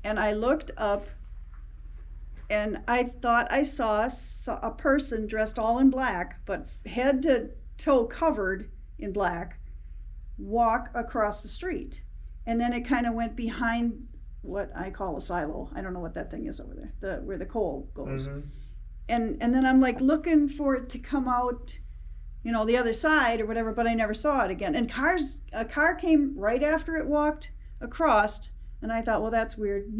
and I looked up, and I thought I saw a person dressed all in black, but head to toe covered in black, walk across the street. And then it kind of went behind what I call a silo. I don't know what that thing is over there, where the coal goes. Mm-hmm. And then I'm like looking for it to come out, you know, the other side or whatever, but I never saw it again. And a car came right after it walked across, and I thought, well, that's weird.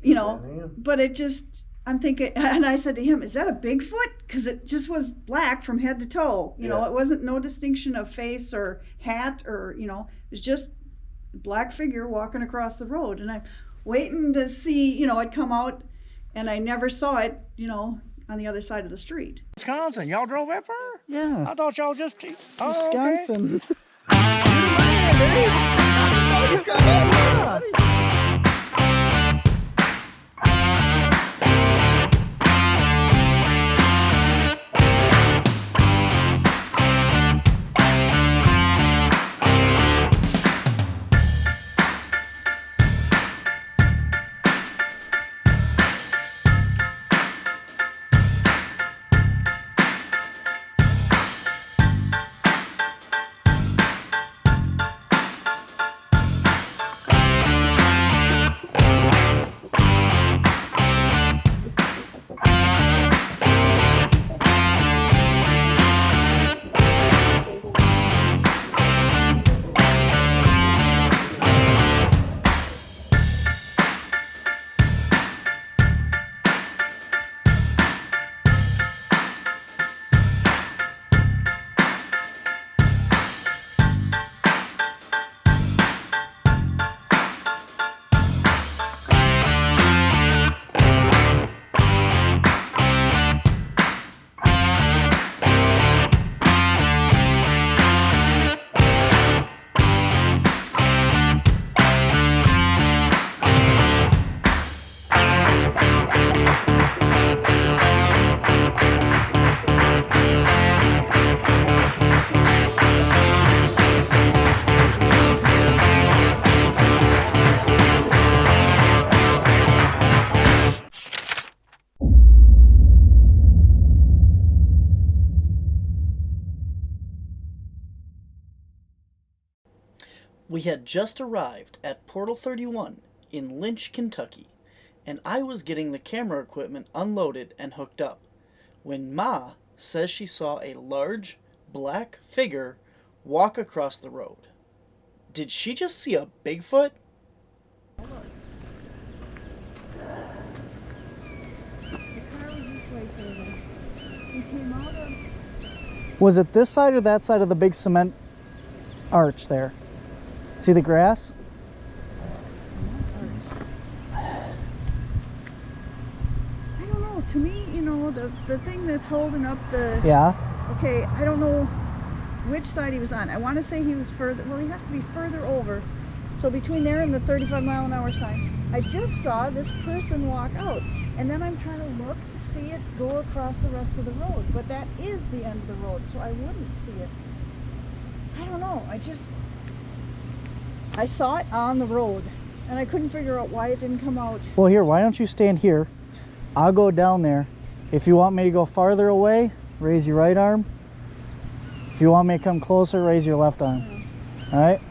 You know, yeah. But it just, I'm thinking, and I said to him, is that a Bigfoot? Because it just was black from head to toe. You know, it wasn't no distinction of face or hat or, you know, it was just a black figure walking across the road. And I'm waiting to see, you know, it come out, and I never saw it, you know, on the other side of the street. Wisconsin, y'all drove up there? Yeah. I thought y'all just... Wisconsin. Okay. We had just arrived at Portal 31 in Lynch, Kentucky, and I was getting the camera equipment unloaded and hooked up, when Ma says she saw a large, black figure walk across the road. Did she just see a Bigfoot? The car was this way further. We came out of... Was it this side or that side of the big cement arch there? See the grass? I don't know. To me, you know, the thing that's holding up the... Yeah. Okay, I don't know which side he was on. I want to say he was further... Well, he has to be further over. So between there and the 35-mile-an-hour sign, I just saw this person walk out. And then I'm trying to look to see it go across the rest of the road. But that is the end of the road, so I wouldn't see it. I don't know. I saw it on the road, and I couldn't figure out why it didn't come out. Well, here, why don't you stand here? I'll go down there. If you want me to go farther away, raise your right arm. If you want me to come closer, raise your left arm. Yeah. All right?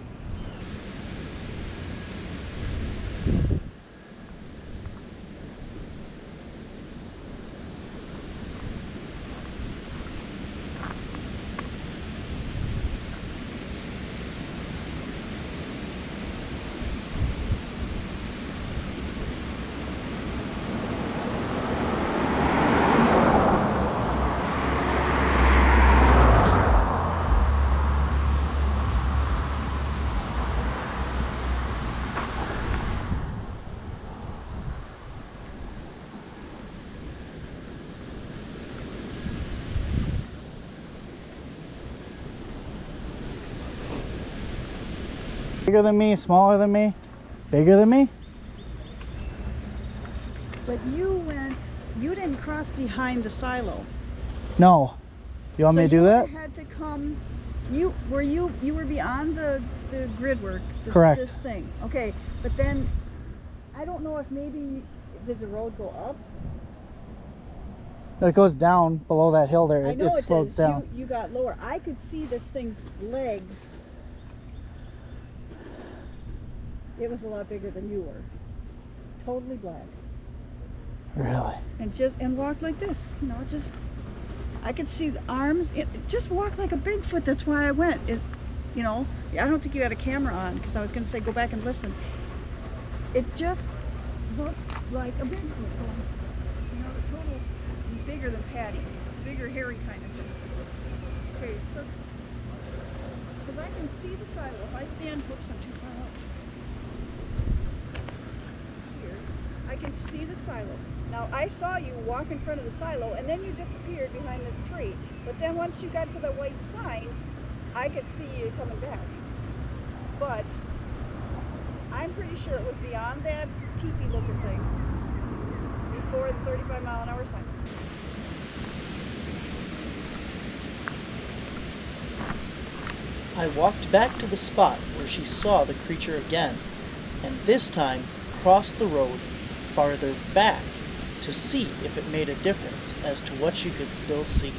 Bigger than me, smaller than me, bigger than me? But you didn't cross behind the silo. No. You want me to do that? So you had to come, you were beyond the grid work, Correct. This thing. Okay, but then I don't know if maybe, did the road go up? It goes down below that hill there. I know It slows does. down. You got lower. I could see this thing's legs. It was a lot bigger than you were. Totally black. Really? And walked like this. You know, just I could see the arms. It just walked like a Bigfoot. That's why I went. You know, I don't think you had a camera on because I was going to say go back and listen. It just looked like a Bigfoot. You know, the total bigger than Patty, bigger hairy kind of thing. Okay, so because I can see the silo. If I stand, whoops, I'm too far up. Here, I can see the silo. Now I saw you walk in front of the silo, and then you disappeared behind this tree. But then once you got to the white sign, I could see you coming back. But I'm pretty sure it was beyond that teepee looking thing, before the 35-mile-an-hour sign. I walked back to the spot where she saw the creature again, and this time crossed the road farther back to see if it made a difference as to what she could still see.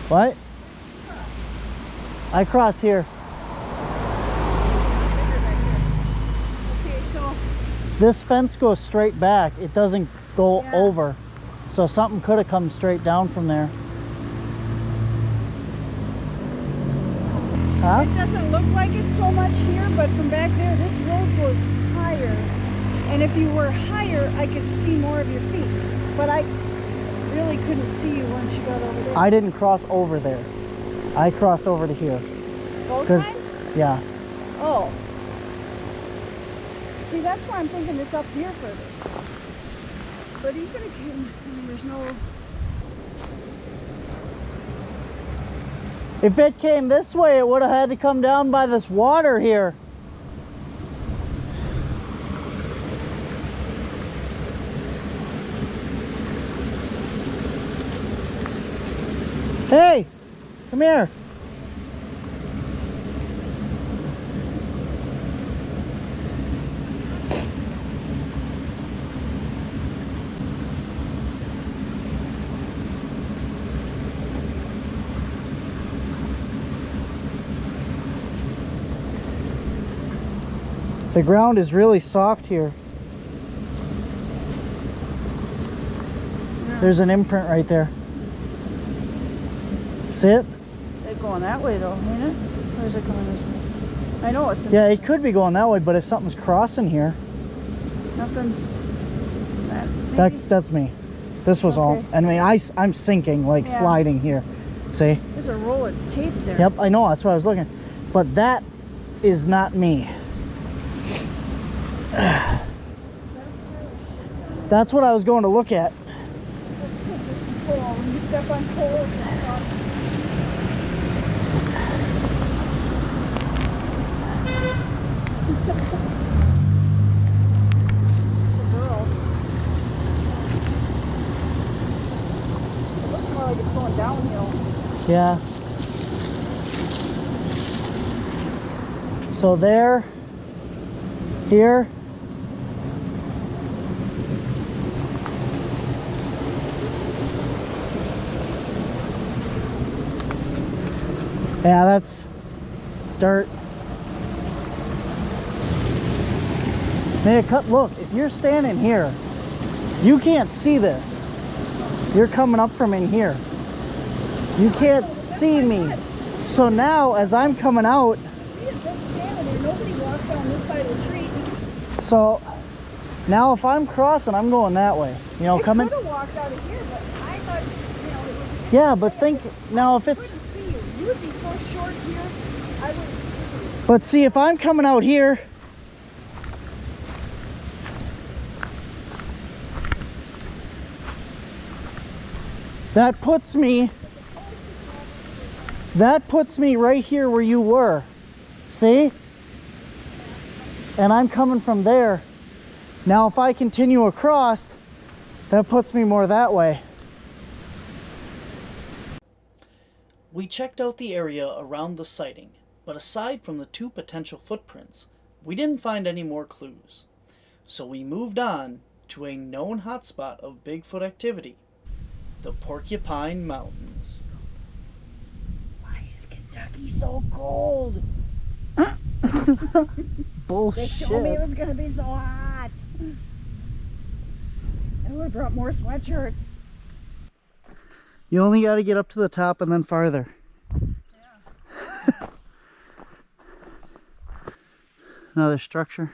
What? I crossed here. Okay, so This fence goes straight back. It doesn't go Yeah. over. So something could have come straight down from there. Huh? it doesn't look like it so much here, but from back there, this road goes higher. And if you were higher, I could see more of your feet. But I really couldn't see you once you got over there. I didn't cross over there. I crossed over to here. Both 'Cause- times? Yeah. Oh. See, that's why I'm thinking it's up here further. But even if you, I mean, there's no... If it came this way, it would have had to come down by this water here. Hey, come here. The ground is really soft here. Yeah. There's an imprint right there. See it? It's going that way though, ain't it? Or is it going this way? I know it's in Yeah, it could be going that way, but if something's crossing here, nothing's... That, maybe? that's me. This was all. Okay. I mean, I'm sinking, like Yeah. sliding here. See? There's a roll of tape there. Yep, I know. That's what I was looking. But that is not me. That's what I was going to look at. Cool. When you step on coal, the girl. It looks more like it's going downhill. Yeah. So there, here. Yeah, that's dirt. Man, look, if you're standing here, you can't see this. You're coming up from in here. You can't see me. So now, as I'm coming out, We had been standing there. Nobody walks down this side of the street. so now if I'm crossing, I'm going that way. You know, It coming. could have walked out of here, but I thought, you know, it would Yeah, but think now if I it's. couldn't see you. You would be so short here, I wouldn't see you. But see, if I'm coming out here, that puts me right here where you were. See? And I'm coming from there. Now if I continue across, that puts me more that way. We checked out the area around the sighting, but aside from the 2 potential footprints, we didn't find any more clues. So we moved on to a known hotspot of Bigfoot activity, the Porcupine Mountains. Why is Kentucky so cold? Bullshit. They told me it was gonna be so hot. I would have brought more sweatshirts. You only got to get up to the top and then farther. Yeah. Another structure.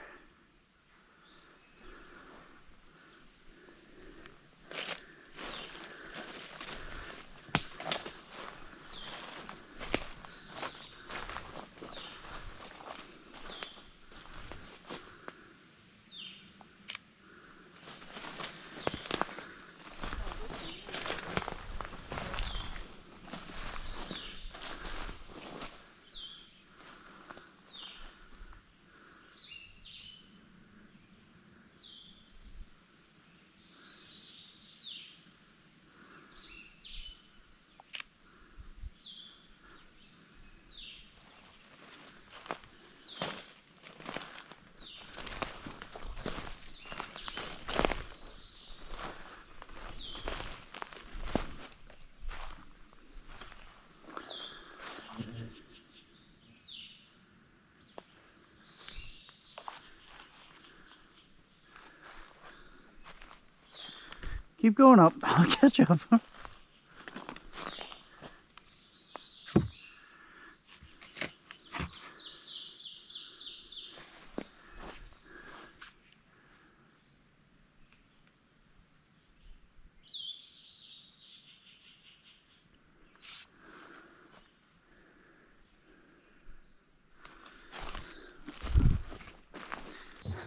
Keep going up. I'll catch up.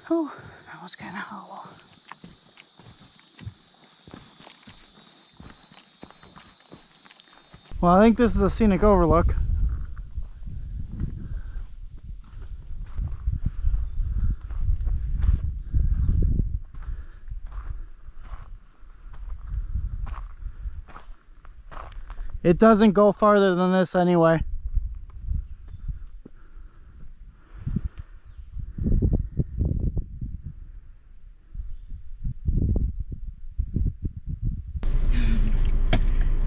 Oh, that was kind of hollow. Well, I think this is a scenic overlook. It doesn't go farther than this anyway.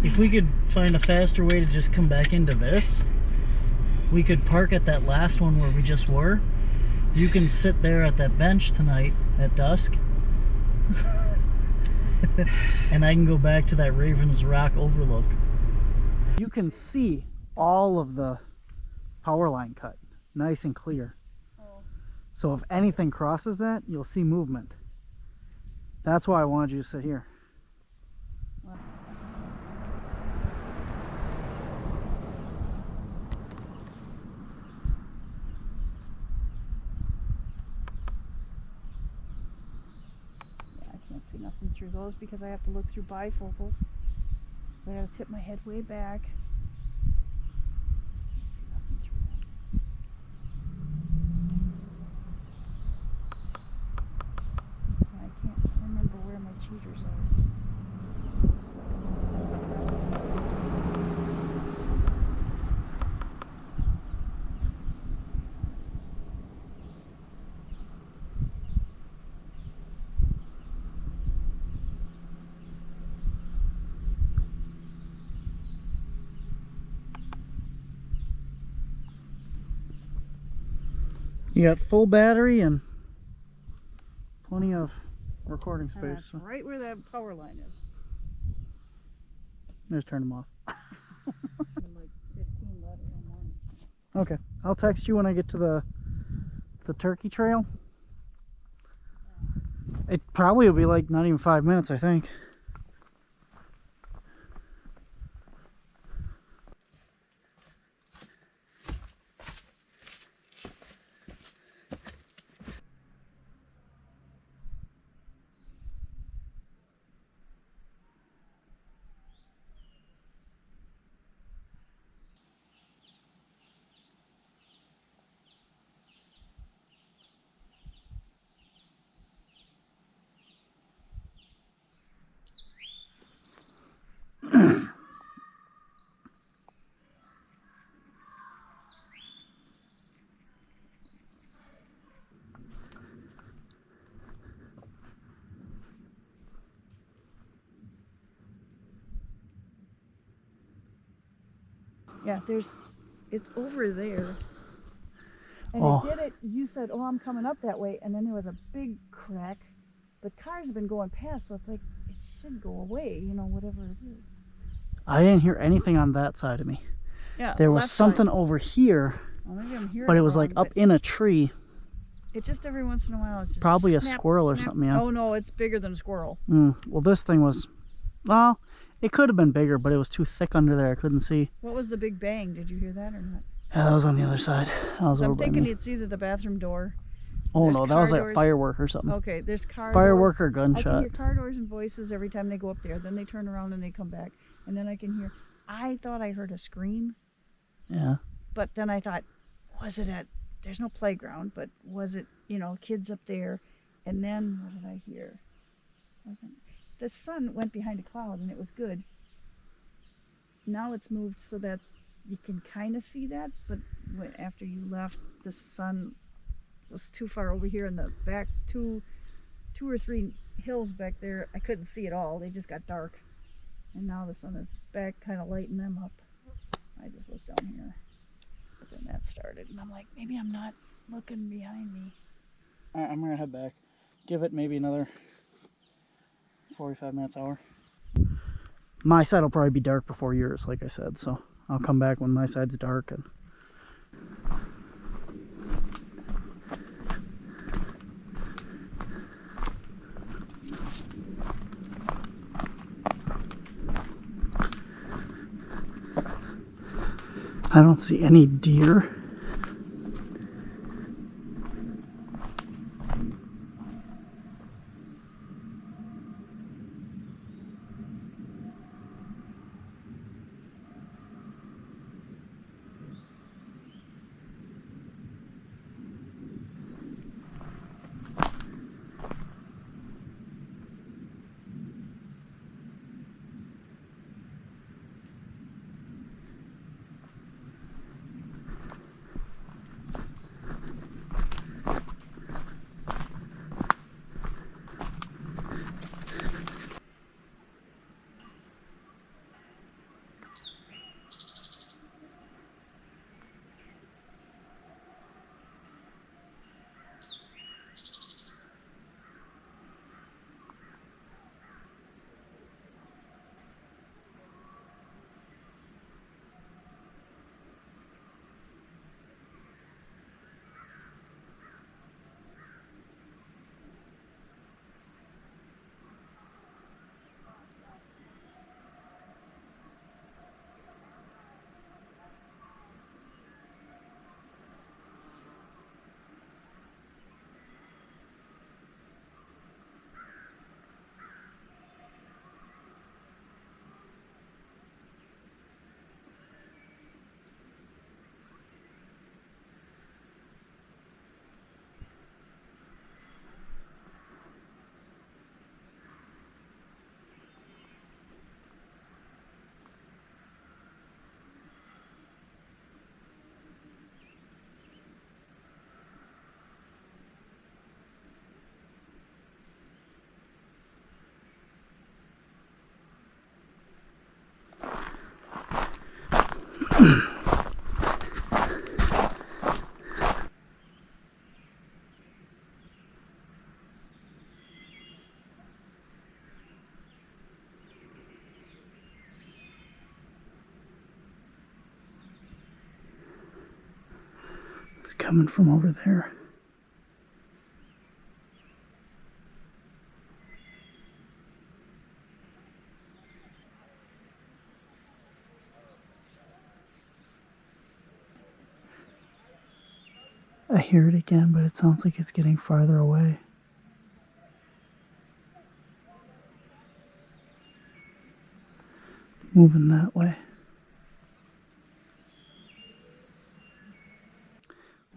If we could find a faster way to just come back into this, we could park at that last one where we just were. You can sit there at that bench tonight at dusk. And I can go back to that Ravens Rock overlook. You can see all of the power line cut, nice and clear. Oh. So if anything crosses that, you'll see movement. That's why I wanted you to sit here. I can't see nothing through those because I have to look through bifocals. So I gotta tip my head way back. Can't see nothing through them. I can't remember where my cheaters are. Stuck in You got full battery and plenty of recording And space. that's So right where that power line is. just turn them off. Like 15 letter in one. Okay, I'll text you when I get to the turkey trail. It probably will be like not even 5 minutes, I think. Yeah, it's over there. And Oh. it did it, you said, oh, I'm coming up that way, and then there was a big crack, but cars have been going past, so it's like, it should go away, you know, whatever it is. I didn't hear anything on that side of me. Yeah, There was left something side. over here, Well, maybe I'm hearing but it was like wrong, up in a tree. It just every once in a while, it's just Probably a snap, squirrel or snap. something, yeah. Oh no, it's bigger than a squirrel. Well, this thing was, well, it could have been bigger, but it was too thick under there. I couldn't see. What was the big bang? Did you hear that or not? Yeah, that was on the other side. That was over I'm by thinking me. it's either the bathroom door. Oh there's no, that car was like a doors. firework or something. Okay, there's car Firework doors. or I can gunshot. hear car doors and voices every time they go up there. Then they turn around and they come back. And then I can hear, I thought I heard a scream. Yeah. But then I thought, was it at, there's no playground, but was it, you know, kids up there? And then what did I hear? The sun went behind a cloud and it was good. Now it's moved so that you can kind of see that, but after you left, the sun was too far over here in the back, two or three hills back there. I couldn't see it all. They just got dark. And now the sun is back, kind of lighting them up. I just looked down here. But then that started, and I'm like, maybe I'm not looking behind me. Alright, I'm gonna head back. Give it maybe another 45 minutes, hour. My side will probably be dark before yours, like I said, so I'll come back when my side's dark. And I don't see any deer. It's coming from over there. I hear it again, but it sounds like it's getting farther away. Moving that way.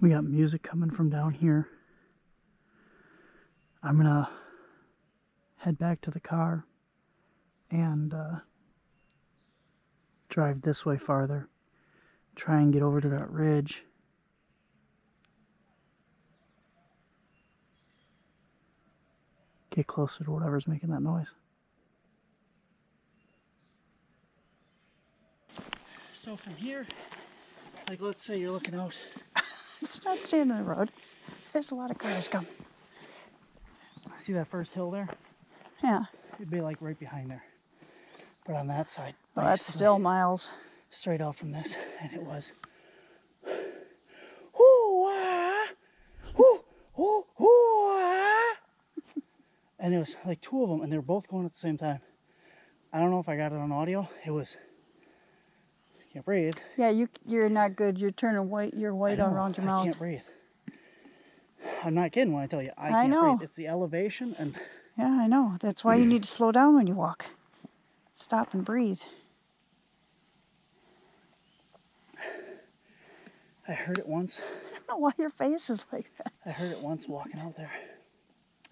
We got music coming from down here. I'm gonna head back to the car and drive this way farther. Try and get over to that ridge. Get closer to whatever's making that noise. So from here, like let's say you're looking out. It's not staying in the road. There's a lot of cars coming. See that first hill there? Yeah. It'd be like right behind there. But on that side. Well, that's still miles. Straight out from this, and it was. Ooh-ah, ooh-ah. And it was like two of them, and they were both going at the same time. I don't know if I got it on audio. It was. Can't breathe. Yeah, you're not good. You're turning white. You're white around your mouth. I can't breathe. I'm not kidding when I tell you I I can't know. breathe. It's the elevation and. Yeah, I know. That's why you need to slow down when you walk. Stop and breathe. I heard it once. I don't know why your face is like that. I heard it once walking out there.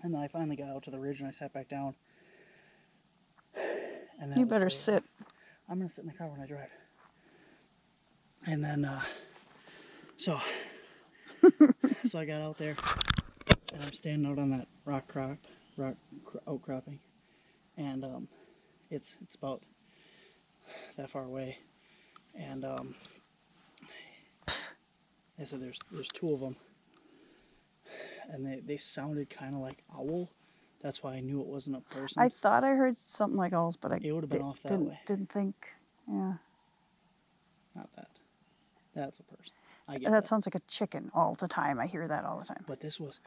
And then I finally got out to the ridge and I sat back down. And You better sit. I'm going to sit in the car when I drive. And then, so I got out there and I'm standing out on that outcropping. And it's about that far away. And I said there's two of them. And they sounded kind of like owl. That's why I knew it wasn't a person. I thought I heard something like owls, but It would have been off that way. Didn't think. Yeah. Not that. That's a person. I get That sounds like a chicken all the time. I hear that all the time. But this was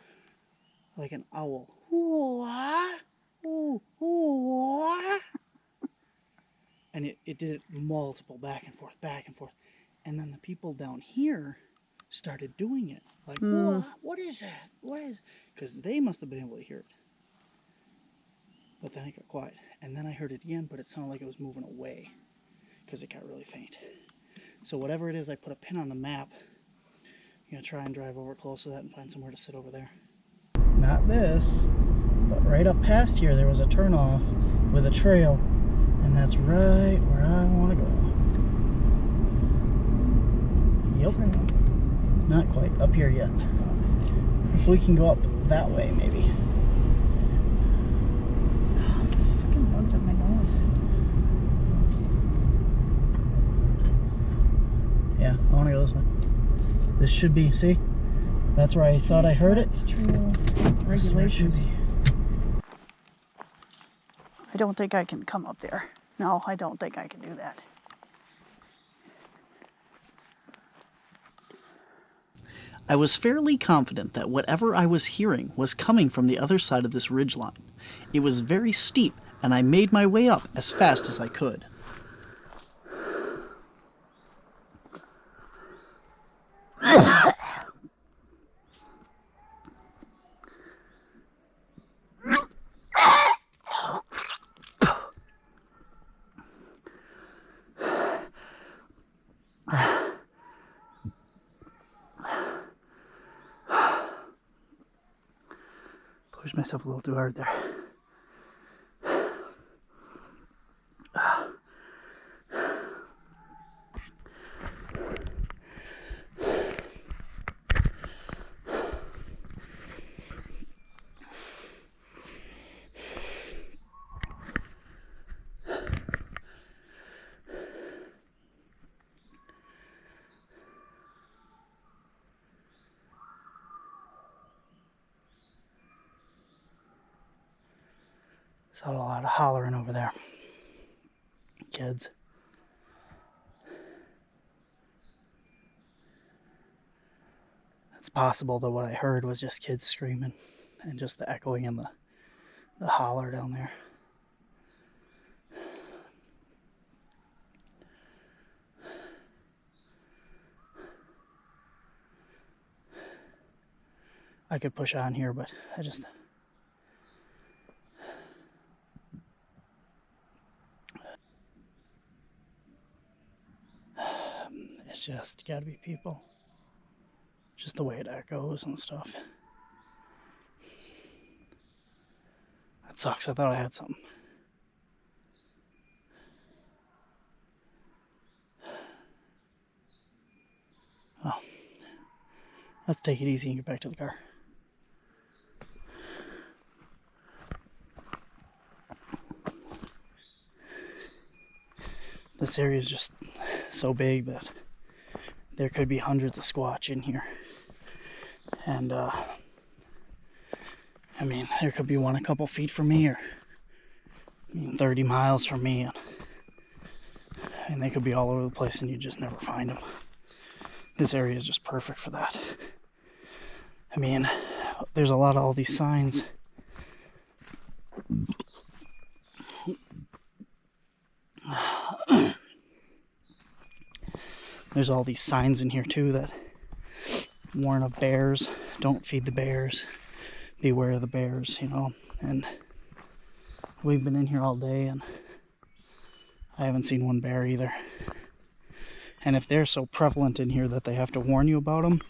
like an owl. Ooh, ah, ooh, ooh, ah. And it did it multiple back and forth. And then the people down here started doing it. Like, what is that? What is? Because they must have been able to hear it. But then it got quiet. And then I heard it again, but it sounded like it was moving away because it got really faint. So whatever it is, I put a pin on the map. I'm going to try and drive over close to that and find somewhere to sit over there. Not this, but right up past here there was a turnoff with a trail, and that's right where I want to go. Yep. Not quite up here yet. If we can go up that way, maybe. Fucking bugs up my nose. Yeah, I want to go this way. This should be, see? That's where I thought I heard it. Regulations. I don't think I can come up there. No, I don't think I can do that. I was fairly confident that whatever I was hearing was coming from the other side of this ridgeline. It was very steep, and I made my way up as fast as I could. Pushed myself a little too hard there. Saw a lot of hollering over there. Kids. It's possible that what I heard was just kids screaming and just the echoing in the holler down there. I could push on here, but I just... It's just gotta be people. Just the way it echoes and stuff. That sucks. I thought I had something. Well, let's take it easy and get back to the car. This area is just so big that there could be hundreds of Squatch in here. And I mean, there could be one a couple feet from me, or 30 miles from me, and they could be all over the place and you just never find them. This area is just perfect for that. I mean, there's a lot of all these signs. There's all these signs in here too that warn of bears. Don't feed the bears. Beware of the bears, you know. And we've been in here all day and I haven't seen one bear either. And if they're so prevalent in here that they have to warn you about them,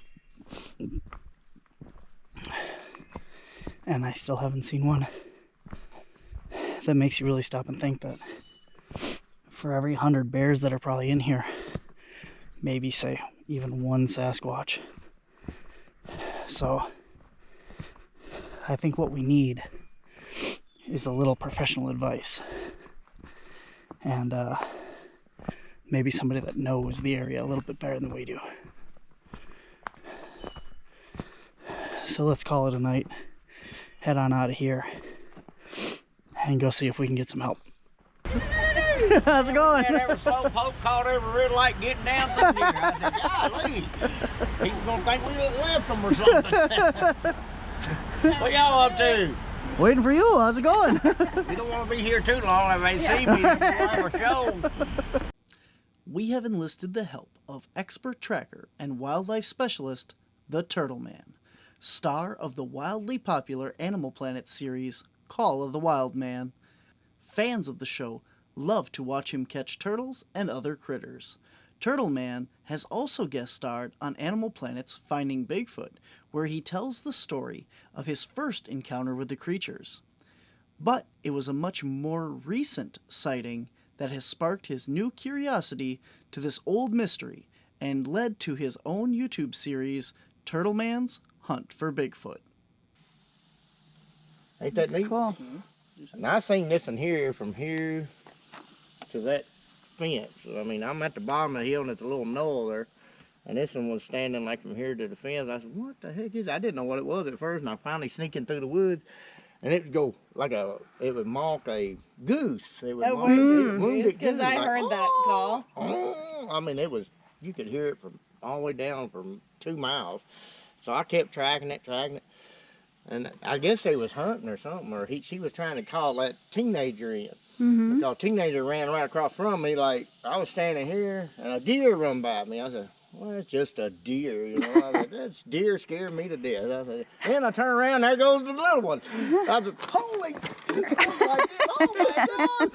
and I still haven't seen one, that makes you really stop and think that for every 100 bears that are probably in here, maybe say even one Sasquatch. So I think what we need is a little professional advice, and maybe somebody that knows the area a little bit better than we do. So let's call it a night, head on out of here, and go see if we can get some help. How's it going? That ever so poke caught every red light getting down through here. I said, golly, he's gonna think we done left him or something. What y'all up to? Waiting for you. How's it going? You don't want to be here too long. If they see me, they'll have a show. We have enlisted the help of expert tracker and wildlife specialist, the Turtleman, star of the wildly popular Animal Planet series, Call of the Wild Man. Fans of the show love to watch him catch turtles and other critters. Turtleman has also guest starred on Animal Planet's Finding Bigfoot, where he tells the story of his first encounter with the creatures. But it was a much more recent sighting that has sparked his new curiosity to this old mystery and led to his own YouTube series, Turtleman's Hunt for Bigfoot. Ain't that neat? Cool. And I seen this in here from here to that fence. I mean, I'm at the bottom of the hill and it's a little knoll there. And this one was standing like from here to the fence. I said, what the heck is that? I didn't know what it was at first, and I finally sneaking through the woods, and it would go like it would mock a goose. It would mock a wounded because goose. I heard that call. I mean, you could hear it from all the way down from 2 miles. So I kept tracking it. And I guess they was hunting or something, or she was trying to call that teenager in. Because teenager ran right across from me, like I was standing here, and a deer run by me. I said, well, it's just a deer, you know. I said, that deer scared me to death. I said, then I turn around, there goes the little one. I said, holy, I was like, oh my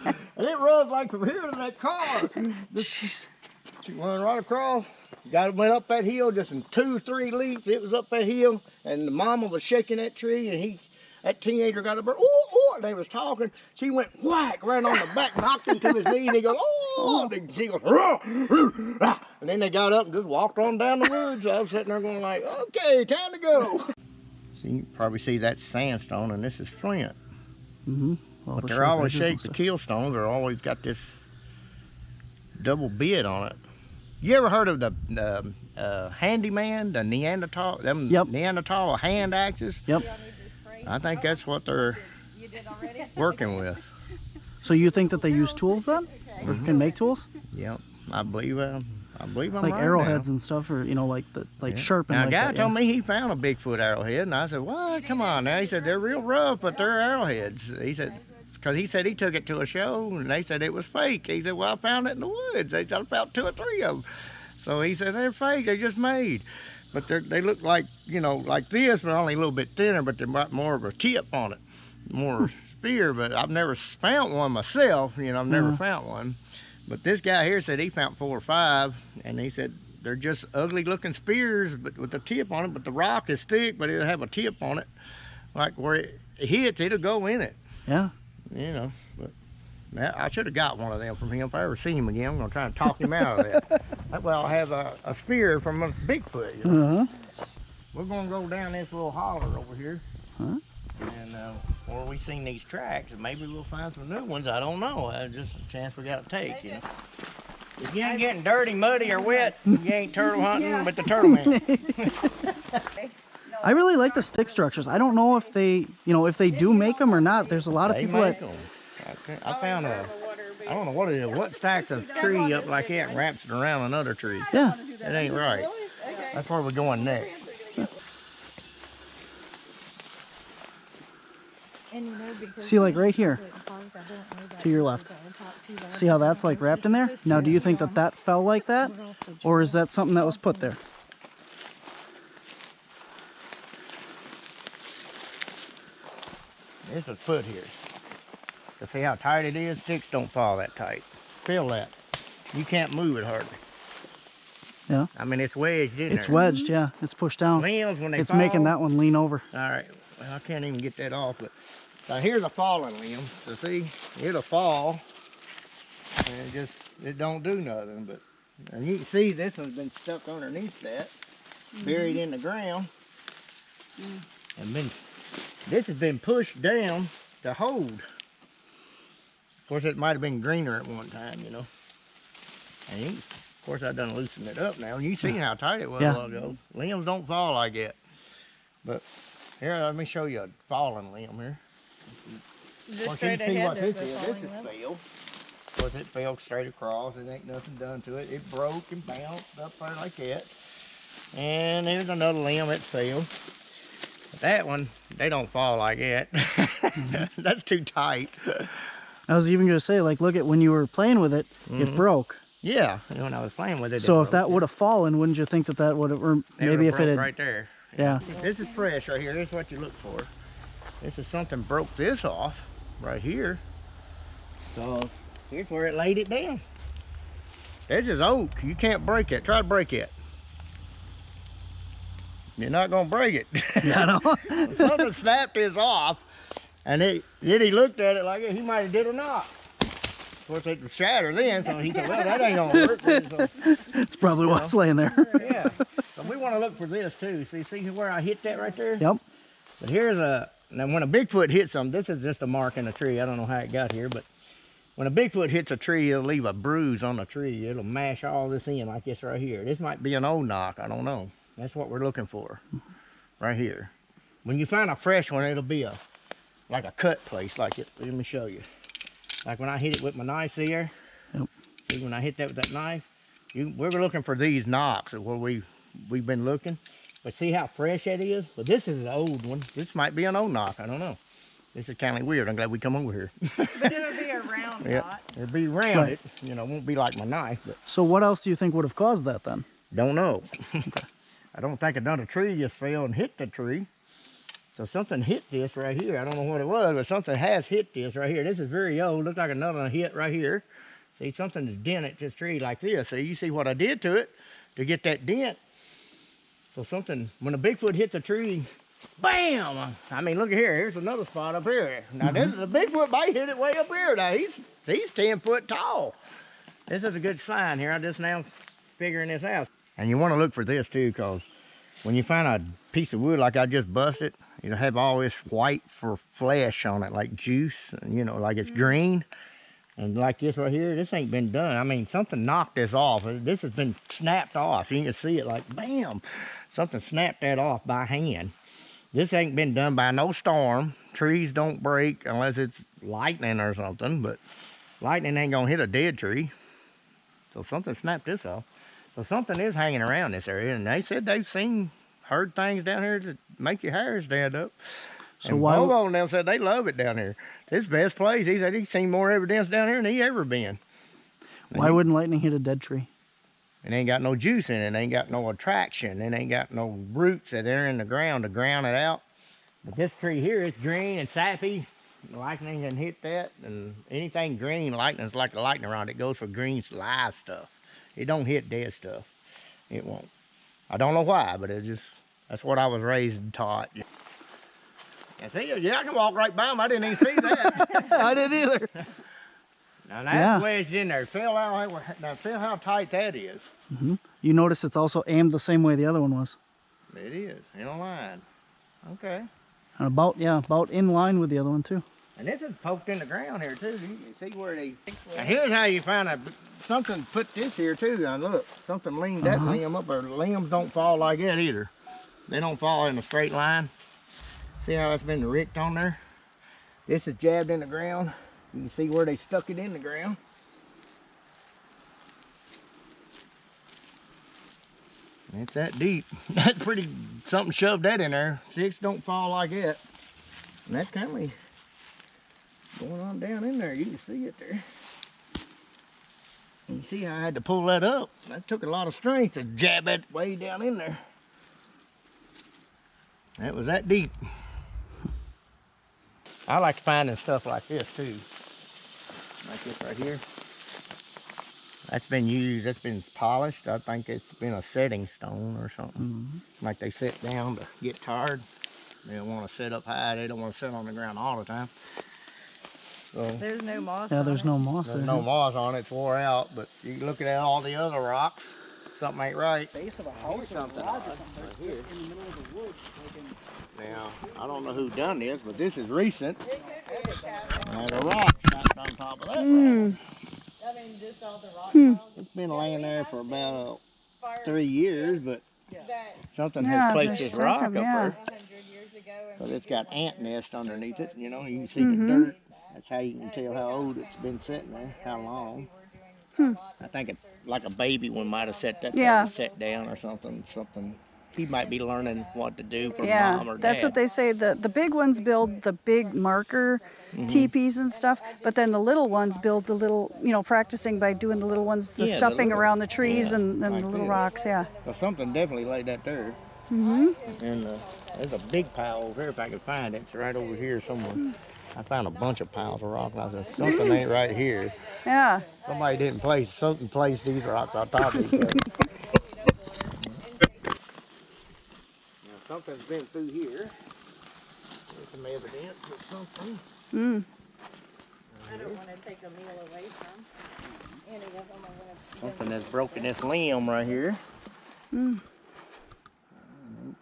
God. And it runs like from here to that car. She went right across. Went up that hill just in 2-3 leaps. It was up that hill, and the mama was shaking that tree, and that teenager got up there, and they was talking. She went whack right on the back, knocked him to his knee, and he goes, and she goes, and then they got up and just walked on down the woods. I was sitting there going like, okay, time to go. So you can probably see that's sandstone, and this is flint. Well, But they're always shaped, the keel stones are always got this double bit on it. You ever heard of the handyman, the Neanderthal, Neanderthal hand axes? Yep. I think that's what they're working with. So you think that they use tools then? Or can make tools? Yep, I believe I'm like right arrowheads now. and stuff, or like sharp. Now, And a guy like that, told me he found a Bigfoot arrowhead, and I said, "What? Come on now." He said they're real rough, but they're arrowheads. He said, because he said he took it to a show, and they said it was fake. He said, "Well, I found it in the woods." They said I found 2 or 3 of them. So he said they're fake. They're just made, but they look like, you know, like this, but only a little bit thinner. But they've got more of a tip on it, more spear. But I've never found one myself. You know, I've never found one. But this guy here said he found 4 or 5, and he said they're just ugly looking spears, but with a tip on it. But the rock is thick, but it'll have a tip on it, like where it hits, it'll go in it. Yeah. You know, but I should have got one of them from him if I ever see him again. I'm gonna try and talk him out of that. Well, I have a spear from a Bigfoot. You know? We're gonna go down this little holler over here, and where we seen these tracks, and maybe we'll find some new ones. I don't know. Just a chance we got to take. You know. If you ain't getting dirty, muddy, or wet, you ain't turtle hunting with the Turtleman. I really like the stick structures. I don't know if they, if they do make them or not. There's a lot of people that... I found I don't know what it is. What stacks a tree up like that and wraps it around another tree? Yeah. It ain't right. That's where we're going next. See, like right here, to your left. See how that's like wrapped in there? Now, do you think that that fell like that? Or is that something that was put there? This was put here. To see how tight it is, sticks don't fall that tight. Feel that. You can't move it hardly. Yeah. I mean, it's wedged in there. It's wedged, yeah. It's pushed down. Limbs, when they it's fall, making that one lean over. All right. Well, I can't even get that off, but now here's a fallen limb. So see, it'll fall, and it don't do nothing. But and you can see this one's been stuck underneath that, buried in the ground, and this has been pushed down to hold. Of course, it might have been greener at one time, you know. And of course, I done loosened it up now. You seen how tight it was a while ago. Limbs don't fall like that. But here, let me show you a fallen limb here. Just straight ahead, this is failed. Of course, it fell straight across. It ain't nothing done to it. It broke and bounced up there like that. And there's another limb that failed. But that one, they don't fall like that. That's too tight. I was even going to say, like, look at when you were playing with it, it broke. Yeah, when I was playing with it. So if that would have fallen, wouldn't you think that that would have, or maybe if it had... right there. Yeah. This is fresh right here. This is what you look for. This is something broke this off right here. So here's where it laid it down. This is oak. You can't break it. Try to break it. You're not gonna break it. Yeah, I know. Something snapped this off, and then he looked at it like he might have did or not. Of course, it was shattered then, so he said, "Well, that ain't gonna work." So, it's probably what's laying there. Yeah. So we want to look for this too. See where I hit that right there? Yep. But here's now when a Bigfoot hits something, this is just a mark in a tree. I don't know how it got here, but when a Bigfoot hits a tree, it'll leave a bruise on the tree. It'll mash all this in like this right here. This might be an old knock. I don't know. That's what we're looking for right here. When you find a fresh one, it'll be like a cut place like it. Let me show you. Like when I hit it with my knife there. Yep. See, when I hit that with that knife, we're looking for these knocks where we've been looking. But see how fresh that is? But this is an old one. This might be an old knock. I don't know. This is kind of weird. I'm glad we come over here. But it'll be a round knot. It'll be rounded. You know, it won't be like my knife. But So what else do you think would have caused that then? don't know. I don't think another tree just fell and hit the tree. So something hit this right here. I don't know what it was, but something has hit this right here. This is very old. Looks like another hit right here. See, something's dented this tree like this. See, you see what I did to it to get that dent. So something, when a Bigfoot hits a tree, bam! I mean, look at here. Here's another spot up here. Now, this is a Bigfoot might hit it way up here. Now, he's 10 foot tall. This is a good sign here. I'm just now figuring this out. And you want to look for this too, because when you find a piece of wood like I just busted, it'll have all this white for flesh on it, like juice, you know, like it's green. And like this right here, this ain't been done. I mean, something knocked this off. This has been snapped off. You can see it like, bam, something snapped that off by hand. This ain't been done by no storm. Trees don't break unless it's lightning or something, but lightning ain't gonna hit a dead tree. So something snapped this off. So something is hanging around this area, and they said they've heard things down here that make your hair stand up. So and Bobo and them said they love it down here. This is the best place. He said he's seen more evidence down here than he ever been. Why wouldn't lightning hit a dead tree? It ain't got no juice in it. It ain't got no attraction. It ain't got no roots that are in the ground to ground it out. But this tree here is green and sappy. Lightning can hit that, and anything green, lightning's like a lightning rod. It goes for green live stuff. It don't hit dead stuff. It won't. I don't know why, but that's what I was raised and taught. And see, yeah, I can walk right by them. I didn't even see that. I didn't either. Now that's wedged in there. Feel how tight that is. Mm-hmm. You notice it's also aimed the same way the other one was. It is, in a line. Okay. And about in line with the other one too. And this is poked in the ground here too. You can see where they. And here's how you find something put this here too. Now look, something leaned that limb up. Or limbs don't fall like that either. They don't fall in a straight line. See how it's been ricked on there? This is jabbed in the ground. You can see where they stuck it in the ground. It's that deep. That's pretty, something shoved that in there. Six don't fall like that. And that's kind of going on down in there. You can see it there. You see how I had to pull that up. That took a lot of strength to jab it way down in there. That was that deep. I like finding stuff like this too. Like this right here. That's been used, that's been polished. I think it's been a setting stone or something. Like they sit down to get tired. They don't want to sit up high. They don't want to sit on the ground all the time. So There's no moss. Yeah, there's no moss there's in no it. moss on it. It's wore out. But you look at all the other rocks. Something ain't right. Base of a house or Something garage or odd something right that's here. in the middle of the woods. Like in, Now, I don't know who done this, but this is recent. And a rock stacked on top of that. I mean, just all the rock piles. It's been laying there for about 3 years, but That something Yeah, has placed they this stuck rock 'em, up yeah. there. 100 years ago. And But it's got ant nest underneath it, you know, you can see the dirt. That's how you can tell how old it's been sitting there, how long. I think it's like a baby one might have set that Yeah. baby set down or something. He might be learning what to do for Yeah, mom or dad. that's what they say. The big ones build the big marker teepees and stuff, but then the little ones build the little, practicing by doing the little ones, the Yeah, the stuffing little- around the trees yeah, and like the little this. rocks, yeah. So something definitely laid that there. And there's a big pile over here if I can find it. It's right over here somewhere. I found a bunch of piles of rock. And I said, something ain't right here. Yeah. Somebody didn't place these rocks on top of each other. Now something's been through here. There's some evidence of something. I don't want to take a meal away from any of them. I'm gonna Something that's broken this limb right here. It's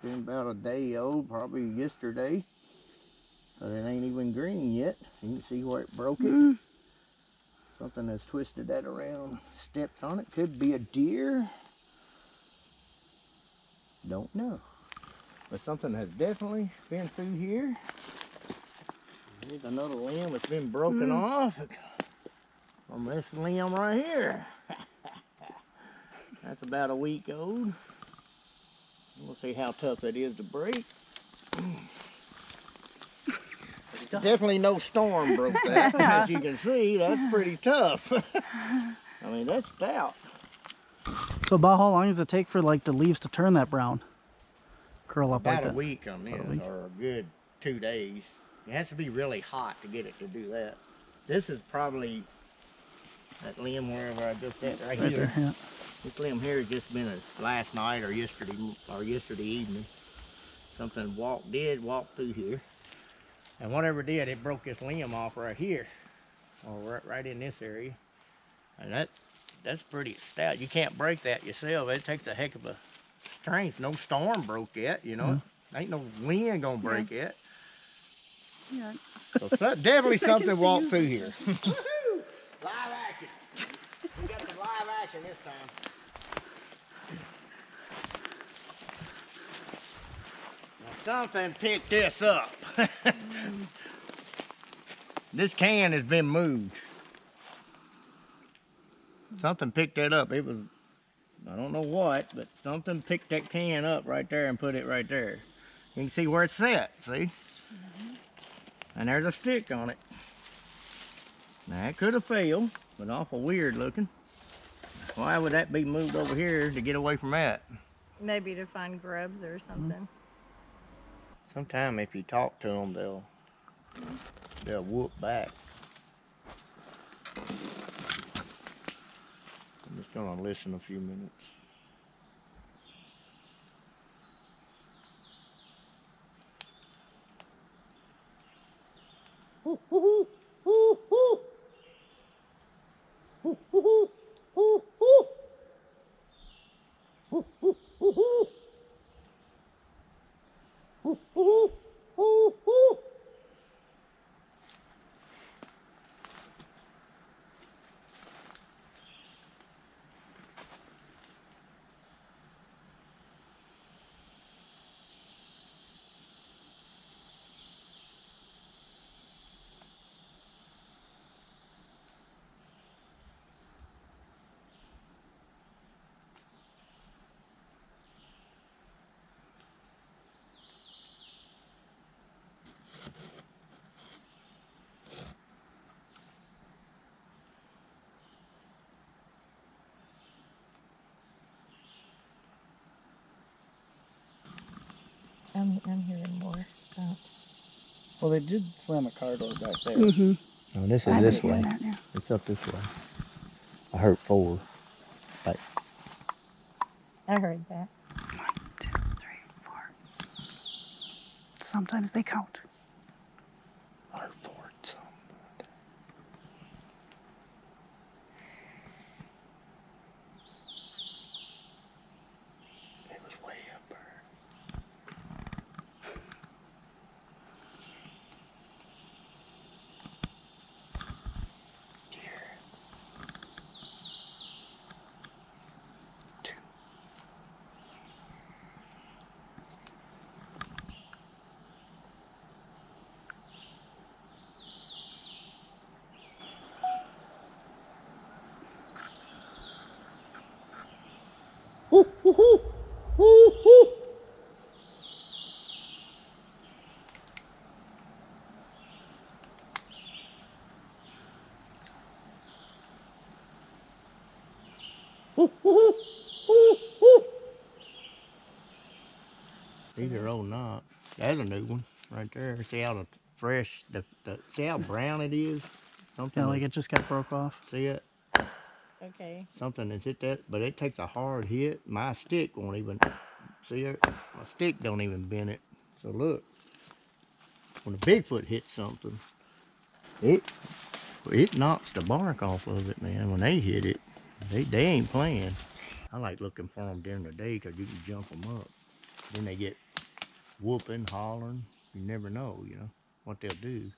been about a day old, probably yesterday. But it ain't even green yet. You can see where it broke it. Something has twisted that around, stepped on it. Could be a deer. Don't know. But something has definitely been through here. Here's another limb that's been broken off from this limb right here. That's about a week old. We'll see how tough it is to break. Definitely no storm broke that. As you can see, that's pretty tough. I mean, that's stout. so about how long does it take for like the leaves to turn that brown? Curl up like About a that. week on this, week. or a good 2 days. It has to be really hot to get it to do that. This is probably that limb wherever I just at right Right here. there, yeah. This limb here has just been last night or yesterday evening. Something did walk through here. And whatever did, it broke this limb off right here. Or right in this area. And that's pretty stout. You can't break that yourself. It takes a heck of a strength. No storm broke yet, you know. Ain't no wind gonna break it. Yeah. So definitely something walked through here. Live action. We got some live action this time. Now something picked this up. This can has been moved. Something picked that up. It was, I don't know what, but something picked that can up right there and put it right there. You can see where it's set, see? And there's a stick on it. Now it could have failed, but awful weird looking. Why would that be moved over here to get away from that? maybe to find grubs or something. Sometime if you talk to them, they'll whoop back. I'm just gonna listen a few minutes. I'm hearing more thumps. Well, they did slam a car door back there. Mm-hmm. No, this is I this did hear way. that, yeah. It's up this way. I heard 4. Like, I heard that. 1, 2, 3, 4. Sometimes they count. I heard 4 something. It was way up there. These are old knots. That's a new one right there. See how fresh, see how brown it is? Something Yeah, like it just got broke off. see it? Okay. Something has hit that, but it takes a hard hit. My stick won't even, see it? My stick don't even bend it. So look, when a Bigfoot hits something, it knocks the bark off of it, man. When they hit it, they ain't playing. I like looking for them during the day because you can jump them up. Then they get whooping, hollering. You never know, you know, what they'll do.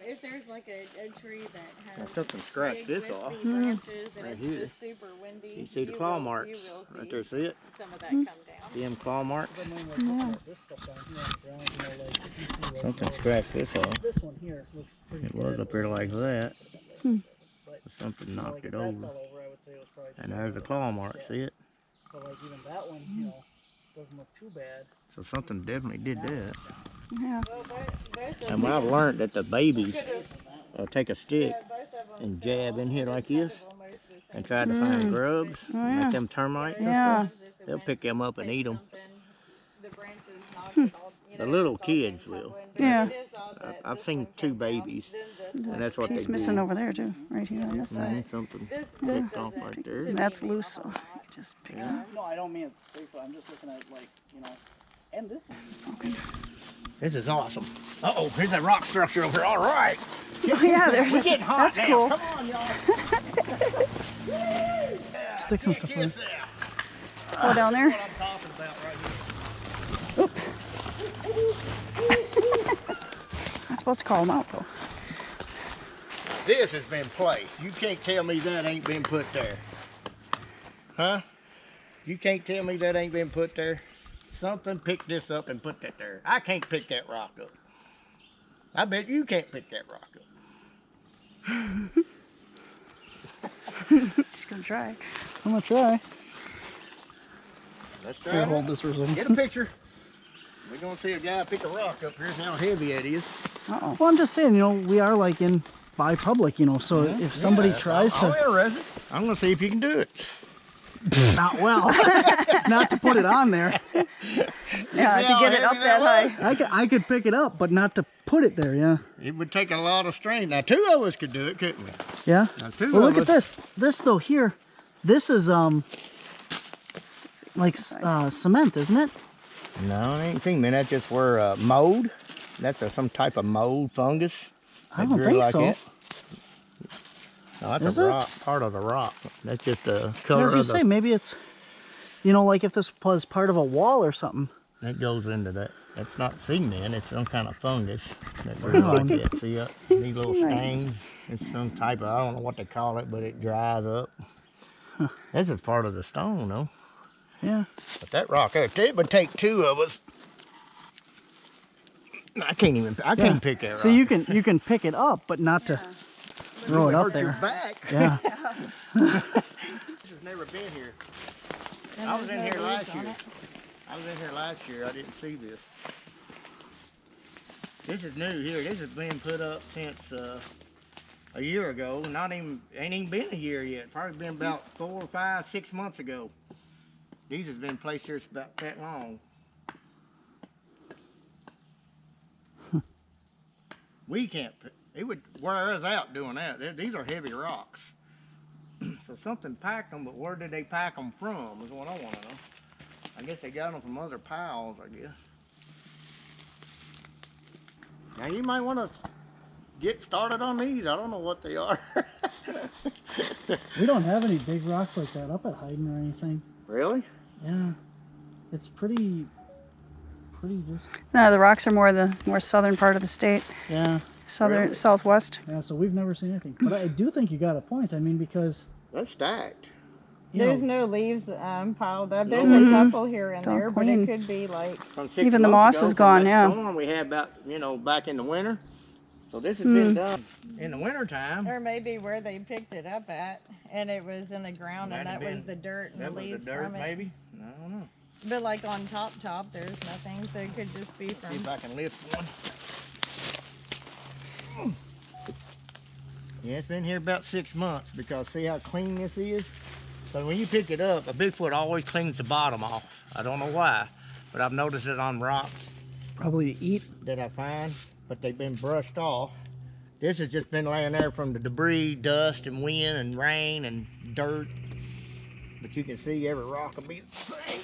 If there's like a tree that has Something scratched big this off. wispy branches and Right it's here. just super windy, You see the claw marks you will see right there, see it? some of that come down. See them claw marks? I mean, like, looking at this stuff down here on the ground, you know, like, if you see, like, Something scratched this off. this one here looks pretty It was dead, up here like that. but, Something you know, knocked like, it if that over. fell over, I would say it was probably just And there's the claw mark, see it? But like even that one, you know, doesn't look too bad. So something definitely did that. Yeah. Well, both of And when I've learned that the babies take a stick and jab in here like this and try to find grubs, yeah. like them termites Yeah. and stuff, they'll pick them up and eat them. the branches knocked it all, The little kids will. Yeah. I've seen 2 babies, and that's what they Piece do. missing over there too, right here on this side. Something This ripped off right there. That's loose, so you can just pick it up. No, I don't mean it's Bigfoot. I'm just looking at like, you know, and this is This is awesome. Uh-oh, here's that rock structure over here. All right. Oh yeah, there's We're getting hot that's now. cool. Come on, y'all. Stick some stuff in. Go down there. What I'm talking about right here. Not supposed to call them out though. This has been placed. You can't tell me that ain't been put there. Huh? You can't tell me that ain't been put there. Something picked this up and put that there. I can't pick that rock up. I bet you can't pick that rock up. Just gonna try. I'm gonna try. Let's Here, try hold it. this for a second. Get a picture. We're gonna see a guy pick a rock up. Here's how heavy it is. Uh-oh. Well, I'm just saying, you know, we are like in by public, you know, so if somebody tries I'm to, interested. I'm gonna see if you can do it. not well, not to put it on there. Yeah, see to how get it up heavy that that high. I could pick it up, but not to put it there, yeah. It would take a lot of strength. Now 2 of us could do it, couldn't we? Yeah. Now 2 Well, of look at us. this. This though here, this is like cement, isn't it? No, it ain't cement. That's just where mold. That's some type of mold fungus. I that don't grew think like so. that. No, that's Is a it? rock. Part of the rock. That's just the I color was of gonna the. say maybe it's, you know, like if this was part of a wall or something. That goes into that. That's not cement. It's some kind of fungus that grew like that. See these little stains. It's some type of, I don't know what they call it, but it dries up. This is part of the stone, though. Yeah. But that rock there, it would take two of us. I can't pick that rock. So you can pick it up, but not to throw it up there. Your back. Yeah. This has never been here. I was in here last year. I didn't see this. This is new here. This has been put up since a year ago. Ain't even been a year yet. Probably been about 4 or 5, 6 months ago. These has been placed here about that long. We can't. It would wear us out doing that. These are heavy rocks. So something packed them, but where did they pack them from is what I want to know. I guess they got them from other piles, I guess. Now you might want to get started on these. I don't know what they are. We don't have any big rocks like that up at Hayden or anything. Really? Yeah. It's pretty just. No, the rocks are more southern part of the state. Yeah. Southern, southwest. Yeah, so we've never seen anything. But I do think you got a point. I mean, because That's stacked. There's no leaves piled up. There's a couple here and all there, but clean. it could be like From 6 Even the months moss is ago, from gone, that yeah. storm we had about, back in the winter. So this has been done in the winter time. or maybe where they picked it up at, and it was in the ground, and Might that have was been- the dirt and That the was leaves the dirt, from it. maybe. I don't know. But like on top, there's nothing, so it could just be See from. if I can lift one. Yeah, it's been here about 6 months because see how clean this is? So when you pick it up, a Bigfoot always cleans the bottom off. I don't know why, but I've noticed it on rocks probably to eat. that I find, but they've been brushed off. This has just been laying there from the debris, dust, and wind, and rain, and dirt. But you can see every rock will be the same.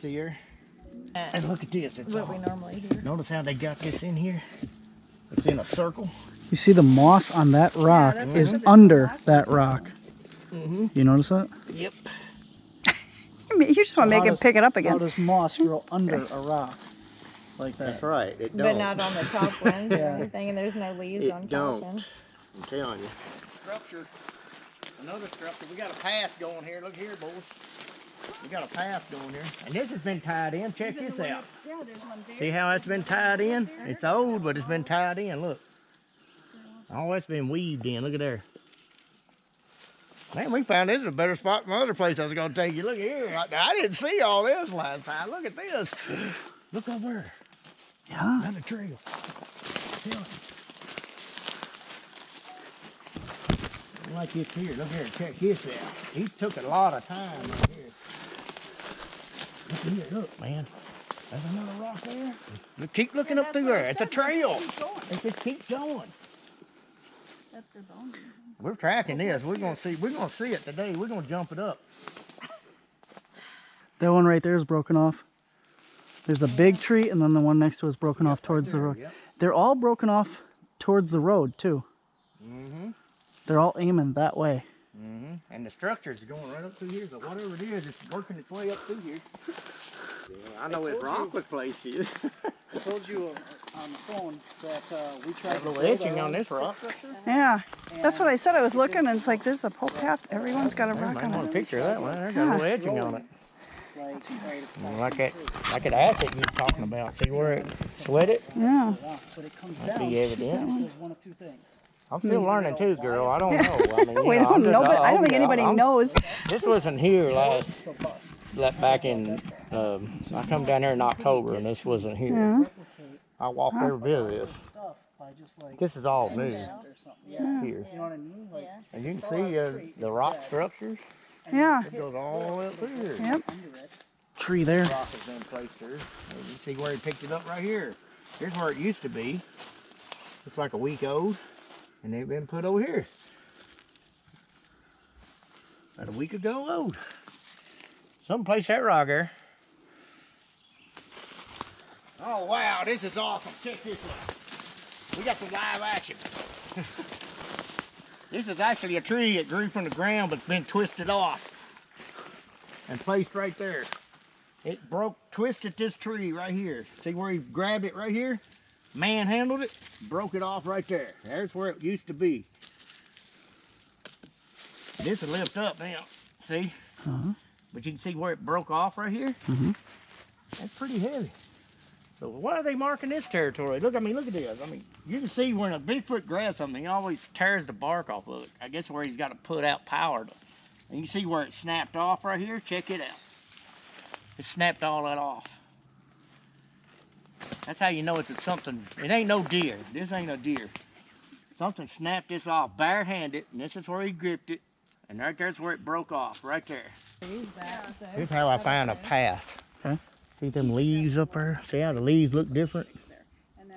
See here? And look at this. It's What we all, normally hear. notice how they got this in here? It's in a circle. You see the moss on that rock that's is what the under moss that rock. You notice that? Yep. You just want to make it pick it up How again. does moss grow under a rock like that? That's right. It But don't. not on the top ones or Yeah. anything, and there's no leaves It on top. don't. And I'm telling you. Structure. Another structure. We got a path going here. Look here, boys. We got a path going here. And this has been tied in. Check this out. Yeah, there's one there. See how it's been tied in? It's old, but it's been tied in. Look. Oh, it's been weaved in. Look at there. Man, we found this is a better spot than the other place I was going to take you. Look here. I didn't see all this last time. Look at this. Look over there. Yeah. Down the trail. Like this here. Look here. Check this out. He took a lot of time right here. Look here. Look, man. There's another rock there. Look, keep looking up through there. It's a trail. It just keeps going. That's their bone. We're tracking this. We're gonna see it today. We're gonna jump it up. That one right there is broken off. There's a big tree, and then the one next to it is broken off towards the road. Yep. They're all broken off towards the road, too. Mm-hmm. They're all aiming that way. Mm-hmm. And the structure's going right up through here. So whatever it is, it's working its way up through here. Yeah, I know what Rockwood place is. I told you on the phone that we tried A little etching on this rock. Yeah, that's what I said. I was looking, and it's like there's a whole path. Everyone's got a I rock might on want a it. picture of that one. There's got a little etching on it. Like that acid you were talking about. See where it sweat it? Yeah. But it comes That'd down. be evident. There's one of two things. I'm still learning too, girl. I don't know. I mean, We don't know, but I don't think anybody knows. This wasn't here back in. I come down here in October, and this wasn't here. Yeah. I walked every bit of this. Stuff by just like This is all new or something. Yeah. here, You know what I mean? Like and you can see the rock structures. Yeah. It goes all the way up through here. Yep. under it. Tree there. Rock has been placed here. And you see where he picked it up right here. Here's where it used to be. Looks like a week old, and they've been put over here. About a week ago old. Some place that rock there. Oh wow, this is awesome. Check this out. We got some live action. This is actually a tree that grew from the ground but's been twisted off and placed right there. It twisted this tree right here. See where he grabbed it right here? Manhandled it, broke it off right there. There's where it used to be. This will lift up now. See? Uh-huh. But you can see where it broke off right here. Mm-hmm. That's pretty heavy. So why are they marking this territory? Look, I mean, look at this. I mean, you can see when a Bigfoot grabs something, he always tears the bark off of it. I guess where he's got to put out power. And you can see where it snapped off right here. Check it out. It snapped all that off. That's how you know it's something. It ain't no deer. This ain't a deer. Something snapped this off barehanded, and this is where he gripped it. And right there's where it broke off, right there. Here's how I found a path. Okay. See them leaves up there? See how the leaves look different?